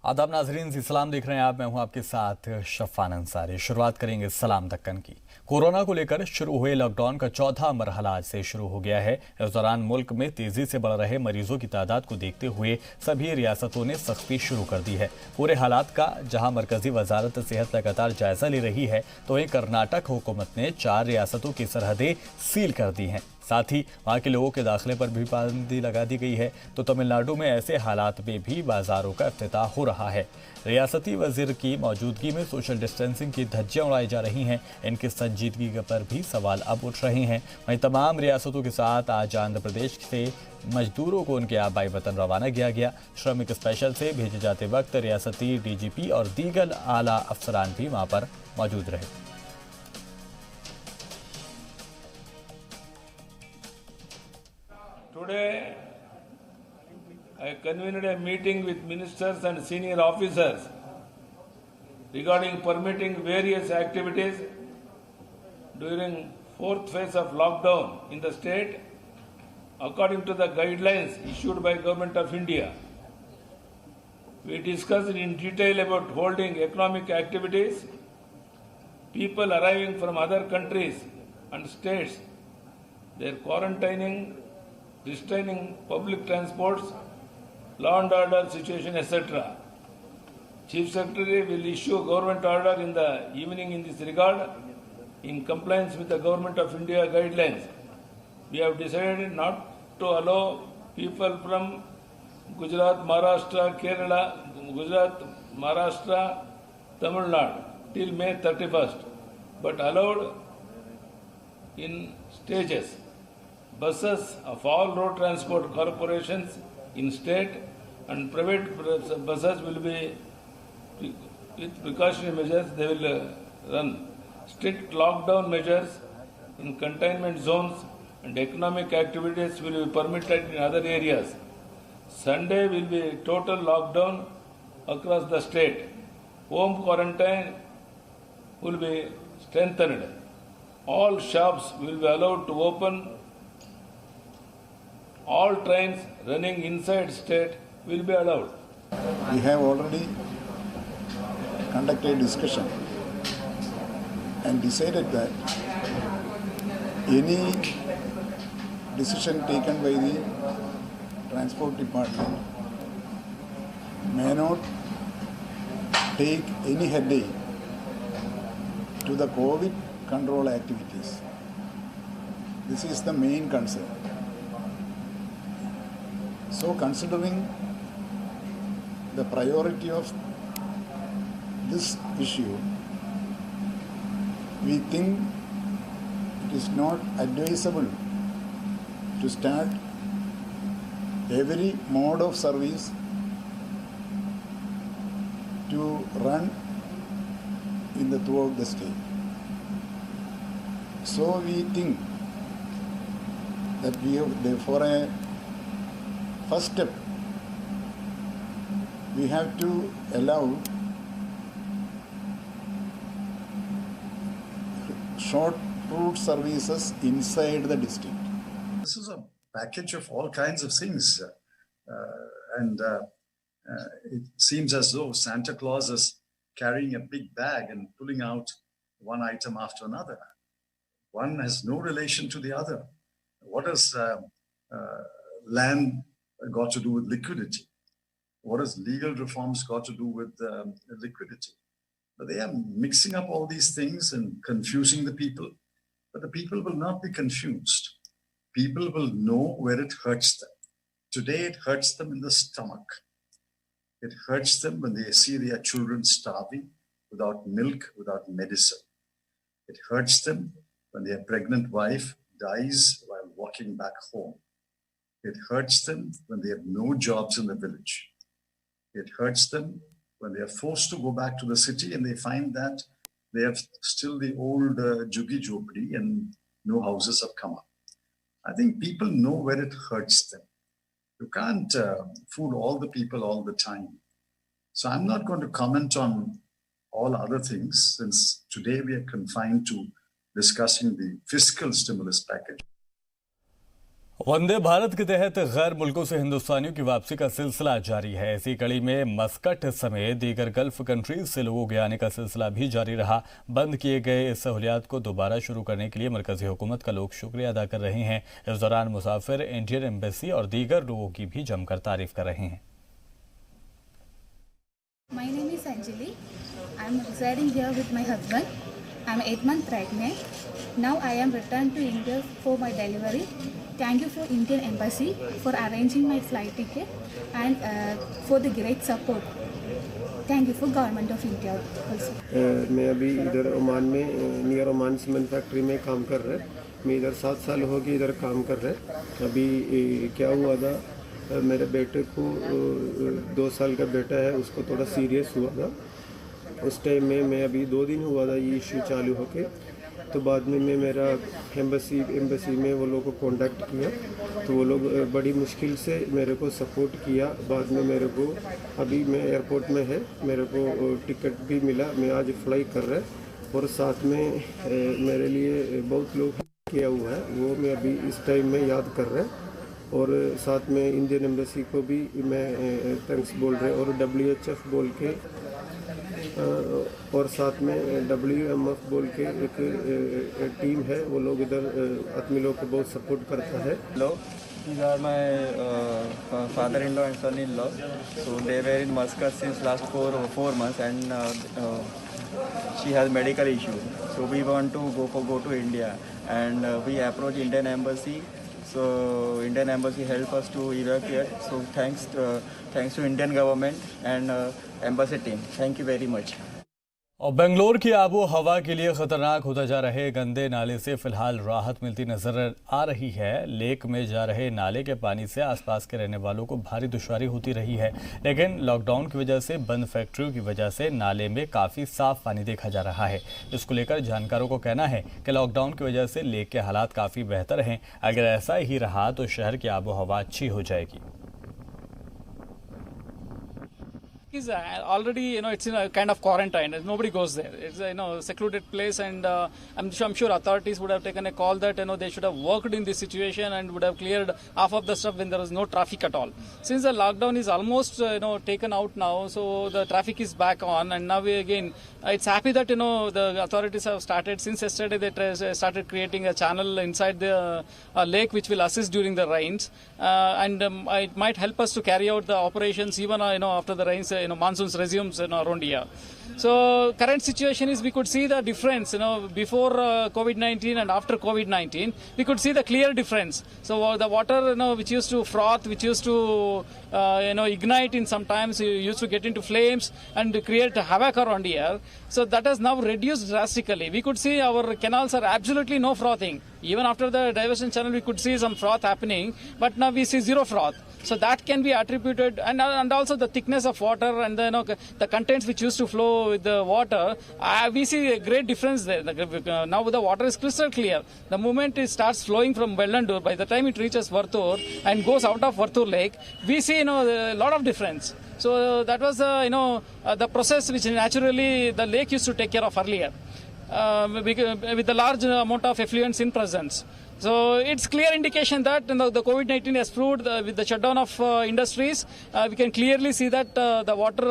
आदाब नाजरीन, सलाम देख रहे हैं आप। मैं हूं आपके साथ शफान अंसारी। शुरुआत करेंगे सलाम दक्कन की। कोरोना को लेकर शुरू हुए लॉकडाउन का चौथा मरहला आज से शुरू हो गया है। इस दौरान मुल्क में तेजी से बढ़ रहे मरीजों की तादाद को देखते हुए सभी रियासतों ने सख्ती शुरू कर दी है। पूरे हालात का जहां मरकजी वजारत सेहत लगातार जायजा ले रही है, तो वहीं कर्नाटक हुकूमत ने 4 रियासतों की सरहदें सील कर दी हैं। साथ ही वहां के लोगों के दाखिले पर भी पाबंदी लगा दी गई है। तो तमिलनाडु में ऐसे हालात में भी बाजारों का इफ्तिताह हो रहा है। रियासती वजीर की मौजूदगी में सोशल डिस्टेंसिंग की धज्जियां उड़ाई जा रही हैं। इनकी संजीदगी पर भी सवाल अब उठ रहे हैं। वहीं तमाम रियासतों के साथ आज आंध्र प्रदेश से मजदूरों को उनके आबाई वतन रवाना किया गया। श्रमिक स्पेशल से भेजे जाते वक्त रियासती डीजीपी और दीगर आला अफसरान भी वहां पर मौजूद रहे। Today, I convened a meeting with ministers and senior officers regarding permitting various activities during fourth phase of lockdown in the state according to the guidelines issued by Government of India. We discussed in detail about holding economic activities, people arriving from other countries and states, their quarantining, restraining public transports, law and order situation, etc. Chief Secretary will issue government order in the evening in this regard in compliance with the Government of India guidelines. We have decided not to allow people from Gujarat, Maharashtra, Kerala, Gujarat, Maharashtra, Tamil Nadu till May 31st, but allowed in stages. Buses of all road transport corporations in state and private buses will be, with precautionary measures, they will run. Strict lockdown measures in containment zones and economic activities will be permitted in other areas. Sunday will be total lockdown across the state. Home quarantine will be strengthened. All shops will be allowed to open. All trains running inside state will be allowed. We have already conducted a discussion and decided that any decision taken by the Transport Department may not take any headache to the COVID control activities. This is the main concern. So, considering the priority of this issue, we think it is not advisable to start every mode of service to run throughout the state. So, we think that we have, therefore, a first step, we have to allow short route services inside the district. This is a package of all kinds of things, and it seems as though Santa Claus is carrying a big bag and pulling out one item after another. One has no relation to the other. What does land got to do with liquidity? What has legal reforms got to do with liquidity? But they are mixing up all these things and confusing the people. But the people will not be confused. People will know where it hurts them. Today it hurts them in the stomach. It hurts them when they see their children starving without milk, without medicine. It hurts them when their pregnant wife dies while walking back home. It hurts them when they have no jobs in the village. It hurts them when they are forced to go back to the city and they find that they have still the old Juggi Jhopdi and no houses have come up. I think people know where it hurts them. You can't fool all the people all the time. So I'm not going to comment on all other things since today we are confined to discussing the fiscal stimulus package. Vande Bharat के तहत गैर मुल्कों से हिंदुस्तानियों की वापसी का सिलसिला जारी है। इसी कड़ी में मस्कट समेत दीगर गल्फ कंट्रीज से लोगों के आने का सिलसिला भी जारी रहा। बंद किए गए इस सहूलियात को दोबारा शुरू करने के लिए मरकजी हुकूमत का लोग शुक्रिया अदा कर रहे हैं। इस दौरान मुसाफिर इंडियन एम्बेसी और दीगर लोगों की भी जमकर तारीफ कर रहे हैं। My name is Anjali. I am residing here with my husband. I am 8 months pregnant. Now I am returned to India for my delivery. Thank you for Indian Embassy for arranging my flight ticket and for the great support. Thank you for Government of India also. मैं अभी इधर Oman में near Oman cement factory में काम कर रहा है। मैं इधर 7 साल हो गए इधर काम कर रहा है। अभी क्या हुआ था, मेरे बेटे को 2 साल का बेटा है, उसको थोड़ा सीरियस हुआ था। उस टाइम में मैं अभी 2 दिन हुआ था ये इशू चालू होके, तो बाद में मैं मेरा एम्बेसी में वो लोगों को कांटेक्ट किया, तो वो लोग बड़ी मुश्किल से मेरे को सपोर्ट किया। बाद में मेरे को अभी मैं एयरपोर्ट में है, मेरे को टिकट भी मिला, मैं आज फ्लाई कर रहा है। और साथ में मेरे लिए बहुत लोग किया हुआ है, वो मैं अभी इस टाइम में याद कर रहा है। और साथ में इंडियन एम्बेसी को भी मैं थैंक्स बोल रहे और WHF बोल के और साथ में WMF बोल के एक टीम है, वो लोग इधर आदमी लोग को बहुत सपोर्ट करता है। Hello, these are my father-in-law and son-in-law. So they were in Muscat since last four months, and she has medical issue. So we want to go to India, and we approach Indian Embassy. So Indian Embassy help us to evacuate. So thanks to Indian government and embassy team. Thank you very much. और बेंगलोर की आबो हवा के लिए खतरनाक होता जा रहे गंदे नाले से फिलहाल राहत मिलती नजर आ रही है। लेक में जा रहे नाले के पानी से आसपास के रहने वालों को भारी दुश्वारी होती रही है, लेकिन लॉकडाउन की वजह से बंद फैक्ट्रियों की वजह से नाले में काफ़ी साफ पानी देखा जा रहा है। इसको लेकर जानकारों को कहना है कि लॉकडाउन की वजह से लेक के हालात काफ़ी बेहतर हैं। अगर ऐसा ही रहा तो शहर की आबो हवा अच्छी हो जाएगी। Is already it's in a kind of quarantine. Nobody goes there. It's a secluded place, and I'm sure authorities would have taken a call that they should have worked in this situation and would have cleared half of the stuff when there was no traffic at all. Since the lockdown is almost taken out now, so the traffic is back on, and now it's happy that the authorities have started since yesterday. They started creating a channel inside the lake which will assist during the rains, and it might help us to carry out the operations even after the rains. Monsoons resumes around here. So current situation is we could see the difference before COVID-19 and after COVID-19 we could see the clear difference. So the water which used to froth, which used to ignite in sometimes, used to get into flames and create havoc around here. So that has now reduced drastically. We could see our canals are absolutely no frothing. Even after the diversion channel we could see some froth happening, but now we see zero froth. So that can be attributed, and also the thickness of water and the contents which used to flow with the water, we see a great difference there. Now the water is crystal clear. The moment it starts flowing from Vellandur, by the time it reaches Varthur and goes out of Varthur Lake, we see a lot of difference. So that was the process which naturally the lake used to take care of earlier, with the large amount of effluents in presence. So it's clear indication that the COVID-19 has proved with the shutdown of industries, we can clearly see that the water,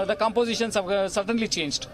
the compositions have certainly changed.